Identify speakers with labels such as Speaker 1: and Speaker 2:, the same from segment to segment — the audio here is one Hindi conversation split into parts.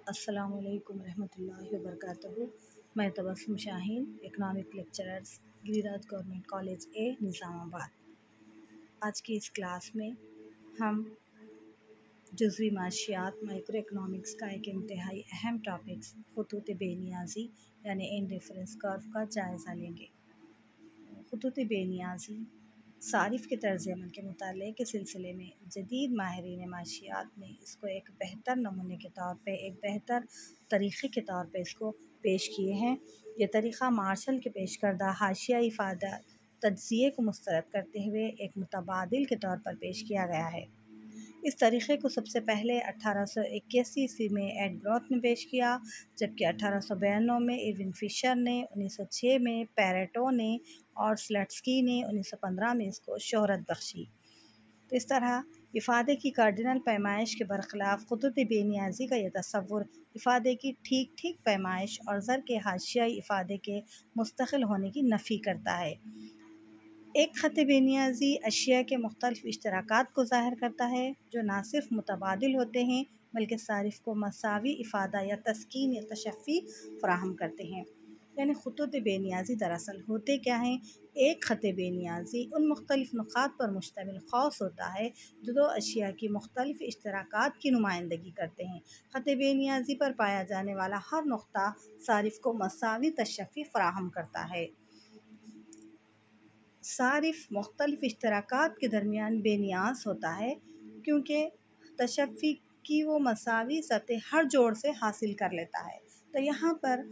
Speaker 1: अस्सलामुअलैकुम रहमतुल्लाहि व बरकातहू। मैं Tabassum Shaheen, economic lecturers, Giriraj government college A Nizamabad. आज की इस क्लास में हम जुज़वी माशियात माइक्रो इकनॉमिक्स का एक इंतहाई अहम टॉपिक्स खतूत बेनियाज़ी यानी एंड रेफरेंस कर्व का जायज़ा लेंगे। खतूत बेनियाज़ी सारिफ़ के तर्ज़ अमल के मुताले के सिलसिले में जदीद माहिरीन माशियात ने इसको एक बेहतर नमूने के तौर पे, एक बेहतर तरीक़े के तौर पे इसको पेश किए हैं। ये तरीक़ा मार्शल के पेश करदा हाशिया इफ़ादा तज्ज़िये को मुस्तरद करते हुए एक मुतबादिल के तौर पर पेश किया गया है। इस तरीक़े को सबसे पहले 1881 ईस्वी में एड ग्रोथ ने पेश किया, जबकि 1892 में इरविन फिशर ने, 1906 में पैरेटो ने और स्लट्सकी ने 1915 में इसको शोहरत बख्शी। तो इस तरह इफ़ादे की कार्डिनल पैमाइश के बरखिलाफ़ खतूत बेनियाज़ी का यह तसव्वुर इफ़ादे की ठीक ठीक पैमाइश और ज़र के हाशियाई इफ़ादे के मुस्तकिल होने की नफ़ी करता है। एक ख़त बेनियाज़ी अशिया के मुख्तलिफ़ इश्तराकात को ज़ाहिर करता है जो ना सिर्फ मुतबादिल होते हैं बल्कि सारिफ़ को मसावी इफ़ादा या तस्कीन या तशफ़ी फ़राहम करते हैं। यानी खतूत बेनियाज़ी दरअसल होते क्या हैं? एक ख़त बेनियाज़ी उन मुख्तलिफ़ नुक़ात पर मुश्तमिल ख़ौस होता है जो दो अशिया की मुख्तलिफ़ इश्तराकात की नुमाइंदगी करते हैं। ख़त बेनियाज़ी पर पाया जाने वाला हर नुक़्ता सारिफ़ को मसावी तशफ़ी फ़राहम करता है। सारिफ़ मुख्तलिफ़ इश्तराकात के दरमियान बेनियाज़ होता है क्योंकि तशफ़ी की वो मसावी सतह हर जोड़ से हासिल कर लेता है। तो यहाँ पर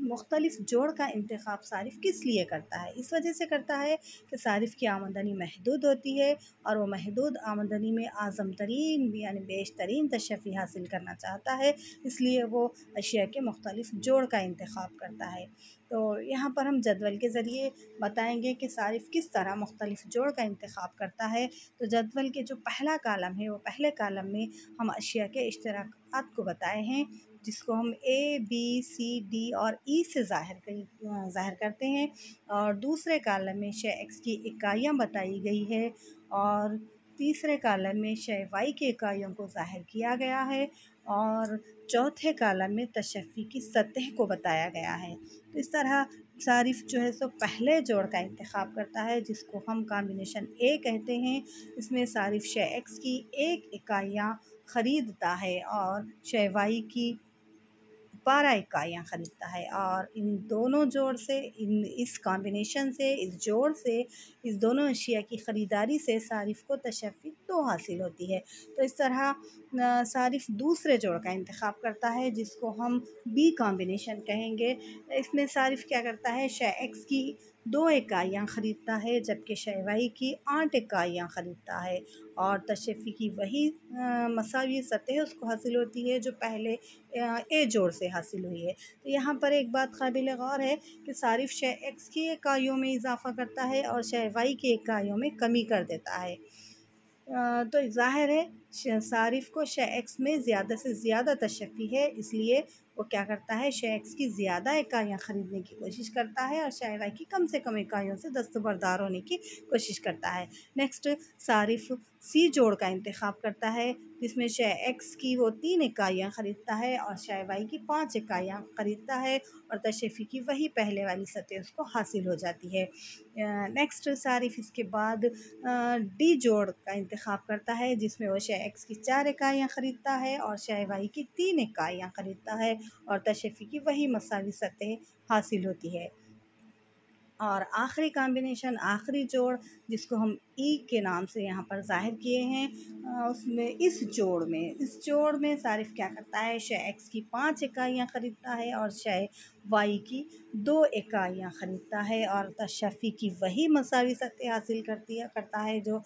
Speaker 1: मुख्तलिफ़ जोड़ का इंतख़ाब सारिफ़ किस लिए करता है? इस वजह से करता है कि सारिफ़ की आमदनी महदूद होती है और वो महदूद आमदनी में आज़म तरीन यानी बेशतरीन तशफ़ी हासिल करना चाहता है, इसलिए वो अशिया के मुख्तलिफ़ जोड़ का इंतख़ाब करता है। तो यहाँ पर हम जदवल के ज़रिए बताएंगे कि सारिफ़ किस तरह मुख्तलिफ़ जोड़ का इंतख़ाब करता है। तो जदवल के जो पहला कालम है वो पहले कालम में हम अशिया के इश्तराकात को बताए हैं जिसको हम ए बी सी डी और ई से ज़ाहिर करते हैं, और दूसरे कालम में शय एक्स की इकाइयाँ बताई गई है और तीसरे कालम में शय वाई की इकाइयों को ज़ाहिर किया गया है और चौथे कालम में तशफ़ी की सतह को बताया गया है। तो इस तरह सारिफ़ जो है सो पहले जोड़ का इंतख़ाब करता है जिसको हम कॉम्बिनेशन ए कहते हैं। इसमें सारिफ़ शय एक्स की एक इकाइयाँ ख़रीदता है और शय वाई की 12 इकाइयाँ ख़रीदता है, और इन दोनों जोड़ से, इस कॉम्बिनेशन से, इस जोड़ से, इस दोनों अशिया की ख़रीदारी से सारिफ़ को तशफ़ी 2 हासिल होती है। तो इस तरह सारिफ़ दूसरे जोड़ का इंतख़ाब करता है जिसको हम बी कॉम्बिनेशन कहेंगे। इसमें सारिफ़ क्या करता है? शय एक्स की 2 इकाइयाँ ख़रीदता है जबकि शय वाई की 8 इकाइयाँ ख़रीदता है और तशफ़ी की वही मसावी सतह उसको हासिल होती है जो पहले ए जोड़ से हासिल हुई है। तो यहाँ पर एक बात काबिल गौर है कि सारिफ़ शय एक्स की इकाइयों में इजाफ़ा करता है और शय वाई की इकाइयों में कमी कर देता है। तो ज़ाहिर है सारिफ़ को शय एक्स में ज़्यादा से ज़्यादा तशफ़ी है, इसलिए वो क्या करता है? शय एक्स की ज़्यादा इकाइयाँ ख़रीदने की कोशिश करता है और शय वाई की कम से कम इकाइयों से दस्तबरदार होने की कोशिश करता है। नेक्स्ट सारिफ़ सी जोड़ का इंतख़ाब करता है जिसमें शय एक्स की वो 3 इकाइयाँ ख़रीदता है और शय वाई की 5 इकाइयाँ ख़रीदता है और तशफ़ी की वही पहले वाली सतह उसको हासिल हो जाती है। नेक्स्ट सारिफ़ इसके बाद डी जोड़ का इंतख़ाब करता है जिसमें वो शय एक्स की 4 इकाइयाँ ख़रीदता है और शय वाई की 3 इकाइयाँ ख़रीदता है और तशफ़ी की वही मसावी सतह हासिल होती है। और आखिरी कॉम्बिनेशन, आखिरी जोड़ जिसको हम ई के नाम से यहाँ पर ज़ाहिर किए हैं, उसमें इस जोड़ में सारिफ़ क्या करता है? शय एक्स की 5 इकाइयाँ ख़रीदता है और शय वाई की 2 इकाइयाँ ख़रीदता है और तशफ़ी की वही मसावी सतह हासिल करता है जो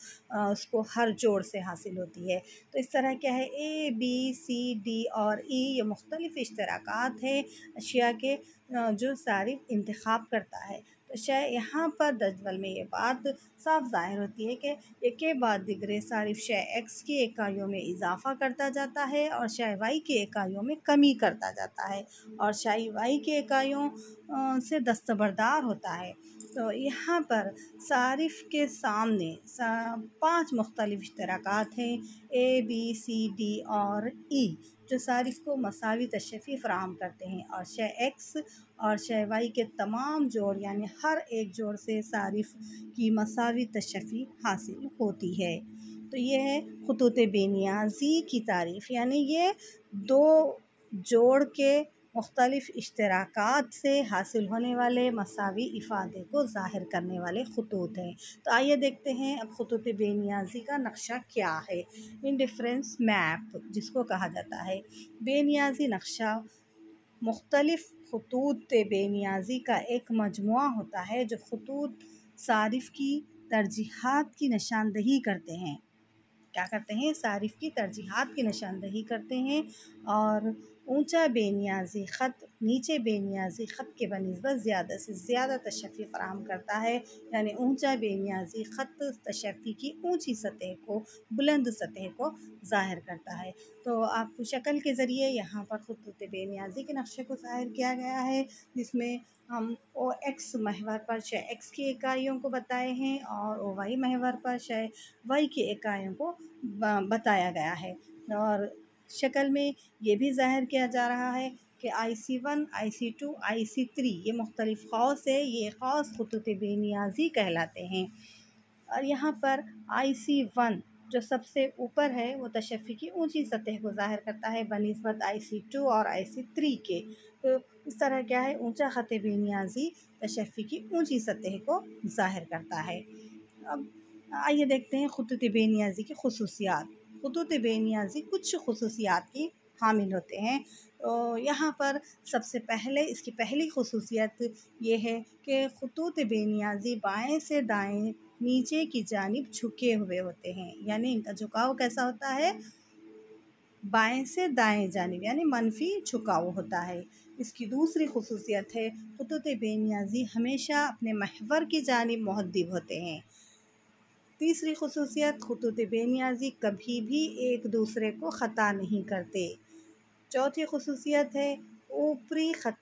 Speaker 1: उसको हर जोड़ से हासिल होती है। तो इस तरह क्या है? ए बी सी डी और ई ये मुख्तलिफ़ इश्तराकात हैं अशिया के जो सारिफ़ इंतख़ाब करता है। तो यहाँ पर जदवल में ये बात साफ ज़ाहिर होती है कि एक के बाद दिगरे सारिफ़ शय एक्स की इकाइयों में इजाफ़ा करता जाता है और शय वाई की इकाइयों में कमी करता जाता है और शय वाई की इकाइयों से दस्तबरदार होता है। तो यहाँ पर सारिफ़ के सामने 5 मुख्तलिफ़ इश्तराकात हैं, ए बी सी डी और ई। जो सारिफ़ को मसावी तशफ़ी फ़राहम करते हैं, और शय एक्स और शय वाई के तमाम जोड़ यानी हर एक जोड़ से सारिफ़ की मसावी तशफ़ी हासिल होती है। तो ये है ख़ुतूत बेनियाज़ी की तारीफ़, यानी ये दो जोड़ के मुख्तलिफ़ इश्तराकात से हासिल होने वाले मसावी इफ़ादे को ज़ाहिर करने वाले ख़ुतूत हैं। तो आइए देखते हैं अब ख़ुतूत बेनियाज़ी का नक्शा क्या है। इंडिफरेंस मैप जिसको कहा जाता है। बेनियाज़ी नक्शा मुख्तलिफ़ ख़ुतूत बेनियाज़ी का एक मजमुआ होता है जो ख़ुतूत सारिफ़ की तरजीहात की निशानदही करते हैं। क्या करते हैं? सारिफ़ की तरजीहात की निशानदही करते हैं, और ऊंचा बेनियाज़ी ख़त नीचे बेनियाज़ी ख़त के बनिस्बत ज़्यादा से ज़्यादा तशफ़ी फ़राहम करता है, यानी ऊंचा बेनियाज़ी ख़त तशफ़ी की ऊंची सतह को, बुलंद सतह को ज़ाहिर करता है। तो आपको शक्ल के ज़रिए यहाँ पर ख़ुतूत बेनियाज़ी के नक्शे को ज़ाहिर किया गया है, जिसमें हम ओ एक्स महवर पर शय एक्स की इकाइयों को बताए हैं और ओ वाई महवर पर शय वाई की इकाइयों को बताया गया है। और शक्ल में ये भी ज़ाहिर किया जा रहा है कि IC1, IC2, IC3 ये मुख्तलिफ़ ख़ौस है, ये ख़ौस ख़ुतूत बेनियाज़ी कहलाते हैं। और यहाँ पर IC1 जो सबसे ऊपर है वो तशफ़ी की ऊंची सतह को ज़ाहिर करता है बनिस्बत IC2 और IC3 के। तो इस तरह क्या है, ऊंचा ख़त बेनियाज़ी तशफ़ी की ऊंची सतह को ज़ाहिर करता है। अब आइए देखते हैं ख़ुतूत बेनियाज़ी की ख़ुसूसियात। ख़ुतूत बेनियाज़ी कुछ ख़ुसूसियात की हामिल होते हैं। तो यहाँ पर सबसे पहले इसकी पहली ख़ुसूसियत ये है कि ख़ुतूत बेनियाज़ी बाएं से दाएं नीचे की जानिब झुके हुए होते हैं, यानी इनका झुकाव कैसा होता है? बाएं से दाएं जानिब, यानी मनफी झुकाव होता है। इसकी दूसरी ख़ुसूसियत है ख़ुतूत बेनियाज़ी हमेशा अपने महवर की जानिब मुहद्दिब होते हैं। तीसरी ख़ुसूसियत ख़ुतूत बेनियाज़ी कभी भी एक दूसरे को ख़ता नहीं करते। चौथी ख़ुसूसियत है ऊपरी ख़त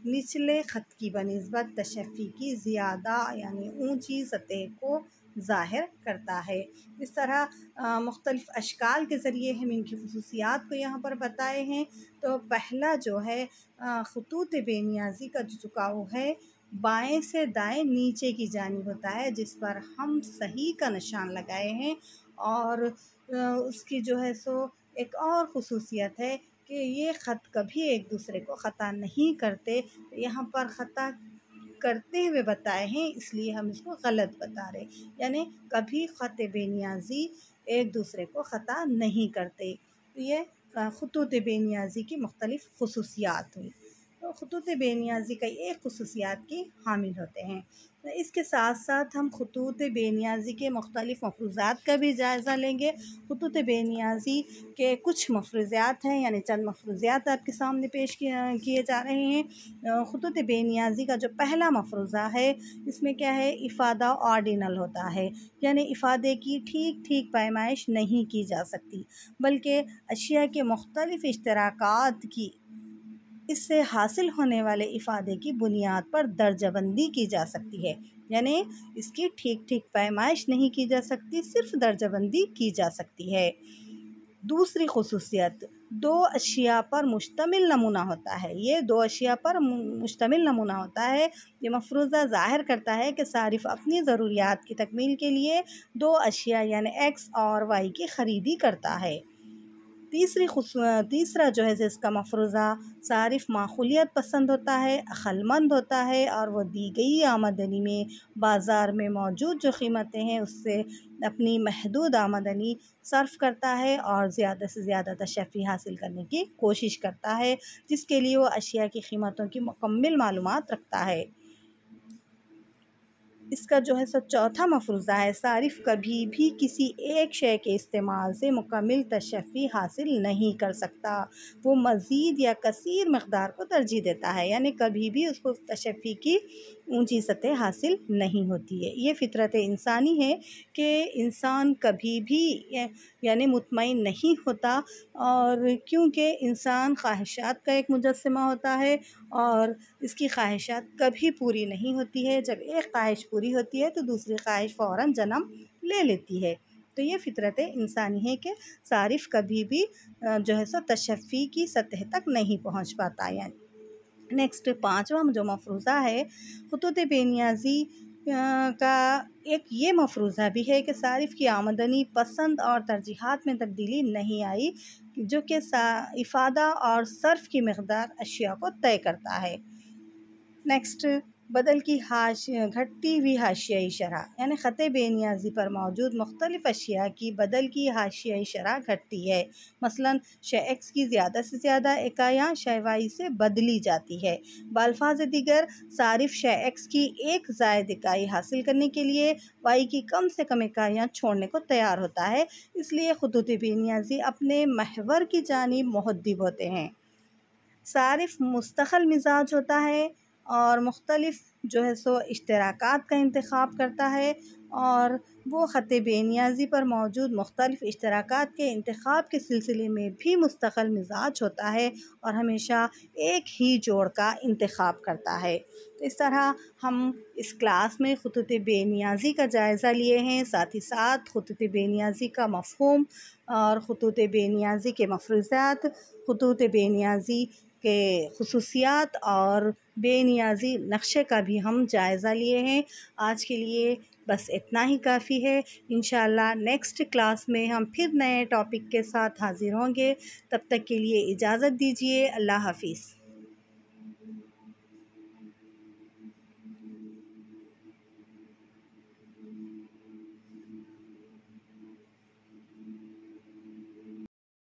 Speaker 1: निचले ख़त की बनिस्बत तशफ़ी की ज़्यादा यानी ऊंची सतह को ज़ाहिर करता है। इस तरह मुख्तलिफ़ अशकाल के ज़रिए हम इनकी ख़ुसूसियात को यहाँ पर बताए हैं। तो पहला जो है ख़ुतूत बेनियाज़ी का जो झुकाव है बाएं से दाएं नीचे की जानिब होता है, जिस पर हम सही का निशान लगाए हैं। और उसकी जो है सो एक और ख़ुसूसियत है कि ये ख़त कभी एक दूसरे को ख़ता नहीं करते। यहाँ पर ख़ता करते हुए बताए हैं, इसलिए हम इसको गलत बता रहे, यानी कभी ख़त बेनियाज़ी एक दूसरे को ख़ता नहीं करते। तो ये ख़ुतूत बेनियाज़ी की मुख्तलिफ़ ख़ुसूसियात हुई। तो ख़ुतूत बेनियाज़ी कई एक ख़ुसूसियात की हामिल होते हैं। तो इसके साथ साथ हम ख़ुतूत बेनियाज़ी के मुख्तलिफ़ मफ़रूज़ात का भी जायज़ा लेंगे। ख़ुतूत बेनियाज़ी के कुछ मफ़रूज़ात हैं, यानी चंद मफ़रूज़ात आपके सामने पेश किए जा रहे हैं। ख़ुतूत बेनियाज़ी का जो पहला मफ़रूज़ा है, इसमें क्या है, इफ़ादा ऑर्डिनल होता है, यानी इफ़ादे की ठीक ठीक पैमाइश नहीं की जा सकती, बल्कि अशिया के मुख्तलिफ़ इश्तराकात की इससे हासिल होने वाले इफ़ादे की बुनियाद पर दर्जाबंदी की जा सकती है, यानी इसकी ठीक ठीक पैमाइश नहीं की जा सकती, सिर्फ दर्जाबंदी की जा सकती है। दूसरी ख़ुसूसियत दो अशिया पर मुश्तमिल नमूना होता है। ये दो अशिया पर मुश्तमिल नमूना होता है। ये मफ़रूज़ा ज़ाहिर करता है कि सारिफ़ अपनी ज़रूरियात की तकमील के लिए दो अशिया यानी एक्स और वाई की ख़रीदी करता है। तीसरा जो है इसका मफ़रूज़ा सारिफ़ माक़ूलियत पसंद होता है, अक़लमंद होता है, और वह दी गई आमदनी में बाज़ार में मौजूद जो क़ीमतें हैं उससे अपनी महदूद आमदनी सर्फ़ करता है और ज़्यादा से ज़्यादा तशफ़ी हासिल करने की कोशिश करता है, जिसके लिए वो अशिया की क़ीमतों की मुकम्मल मालूमात रखता है। इसका जो है सो चौथा मफ़रूज़ा है सारिफ़ कभी भी किसी एक शय के इस्तेमाल से मुकम्मल तशफ़ी हासिल नहीं कर सकता। वो मज़ीद या कसीर मक़दार को तरजीह देता है, यानी कभी भी उसको तशफ़ी की ऊंची सतह हासिल नहीं होती है। ये फ़ितरत इंसानी है कि इंसान कभी भी यानी मुतमईन नहीं होता, और क्योंकि इंसान ख्वाहिशात का एक मुजस्समा होता है और इसकी ख्वाहिशात कभी पूरी नहीं होती है। जब एक ख्वाहिश पूरी होती है तो दूसरी ख्वाहिश फ़ौरन जन्म ले लेती है। तो ये फ़ितरत इंसानी है कि सारिफ़ कभी भी जो है सो तशफ़ी की सतह तक नहीं पहुँच पाता। यानी नेक्स्ट 5वां जो मफ़रूज़ा है, ख़ुतूत बेनियाज़ी का एक ये मफ़रूज़ा भी है कि सारिफ़ की आमदनी पसंद और तरजीहात में तब्दीली नहीं आई, जो कि इफ़ादा और सर्फ़ की मक़दार अशिया को तय करता है। नेक्स्ट, बदल की घटती हुई हाशियाई शरह, यानी ख़त बेनियाज़ी पर मौजूद मुख्तलिफ़ अशिया की बदल की हाशियाई शरह घटती है। मसलन शय एक्स की ज़्यादा से ज़्यादा इकाइयाँ शय वाई से बदली जाती है। बाल्फाज़ दिगर, सारिफ़ शय एक्स की एक ज़ायद इकाई हासिल करने के लिए वाई की कम से कम इकाइयाँ छोड़ने को तैयार होता है। इसलिए ख़ुतूत बेनियाज़ी अपने महवर की जानिब मुहद्दिब होते हैं। सारिफ़ मुस्तक़ल मिज़ाज होता है और मुख्तलिफ़ जो है सो इश्तराकात का इंतख़ाब करता है, और वो ख़त बेनियाज़ी पर मौजूद मुख्तलिफ़ इश्तराकात के इंतख़ाब के सिलसिले में भी मुस्तक़ल मिज़ाज होता है और हमेशा एक ही जोड़ का इंतख़ाब करता है। तो इस तरह हम इस क्लास में ख़ुतूत बेनियाज़ी का जायज़ा लिए हैं, साथ ही साथ ख़ुतूत बेनियाज़ी का मफ़हूम और ख़ुतूत बेनियाज़ी के मफ़रूज़ात, ख़ुतूत बेनियाज़ी के ख़ुसूसियात और बेनियाज़ी नक्शे का भी हम जायज़ा लिए हैं। आज के लिए बस इतना ही काफ़ी है। इंशाअल्लाह नेक्स्ट क्लास में हम फिर नए टॉपिक के साथ हाज़िर होंगे। तब तक के लिए इजाज़त दीजिए। अल्लाह हाफ़िज़।